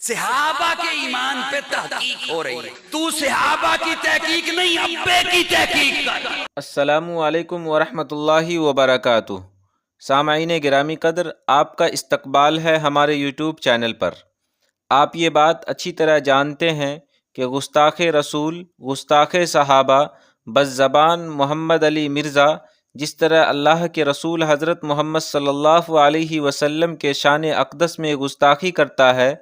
صحابہ کے ایمان پہ تحقیق ہو رہی ہے، تو صحابہ کی تحقیق نہیں، ابے کی تحقیق کر۔ السلام علیکم ورحمۃ اللہ وبرکاتہ۔ سامعین گرامی قدر، آپ کا استقبال ہے ہمارے یوٹیوب چینل پر۔ آپ یہ بات اچھی طرح جانتے ہیں کہ گستاخ رسول، گستاخ صحابہ بس زبان محمد علی مرزا جس طرح اللہ کے رسول حضرت محمد صلی اللہ علیہ وسلم کے شان اقدس میں گستاخی کرتا ہے،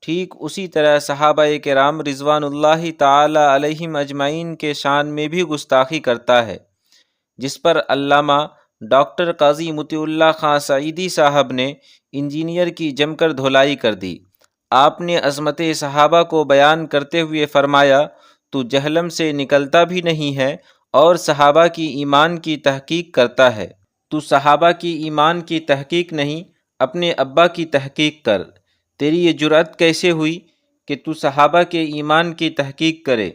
ٹھیک اسی طرح صحابہ کرام رضوان اللہ تعالی علیہم اجمعین کے شان میں بھی گستاخی کرتا ہے، جس پر علامہ ڈاکٹر قاضی مطیع اللہ خان سعیدی صاحب نے انجینئر کی جم کر دھلائی کر دی۔ آپ نے عظمت صحابہ کو بیان کرتے ہوئے فرمایا، تو جہلم سے نکلتا بھی نہیں ہے اور صحابہ کی ایمان کی تحقیق کرتا ہے۔ تو صحابہ کی ایمان کی تحقیق نہیں، اپنے ابا کی تحقیق کر۔ تیری یہ جرأت کیسے ہوئی کہ تو صحابہ کے ایمان کی تحقیق کرے؟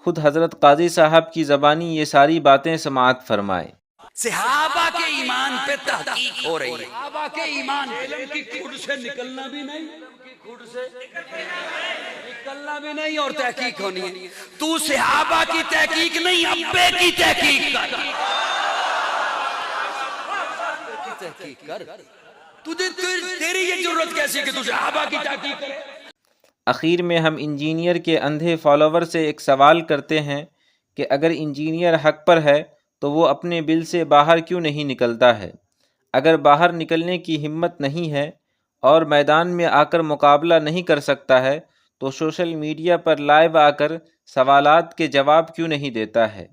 خود حضرت قاضی صاحب کی زبانی یہ ساری باتیں سماعت فرمائے۔ صحابہ کے ایمان پہ تحقیق ہو رہی ہے، صحابہ کے ایمان علم کی کھوٹ سے نکلنا بھی نہیں، نکلنا بھی نہیں اور تحقیق ہونی ہے۔ تو صحابہ کی تحقیق نہیں، ابے کی تحقیق کر، تحقیق کر۔ تیری یہ ضرورت کیسی کہ تو صحابہ کی تحقیق کرے؟ اخیر میں ہم انجینئر کے اندھے فالوور سے ایک سوال کرتے ہیں کہ اگر انجینئر حق پر ہے تو وہ اپنے بل سے باہر کیوں نہیں نکلتا ہے؟ اگر باہر نکلنے کی ہمت نہیں ہے اور میدان میں آ کر مقابلہ نہیں کر سکتا ہے تو سوشل میڈیا پر لائیو آ کر سوالات کے جواب کیوں نہیں دیتا ہے؟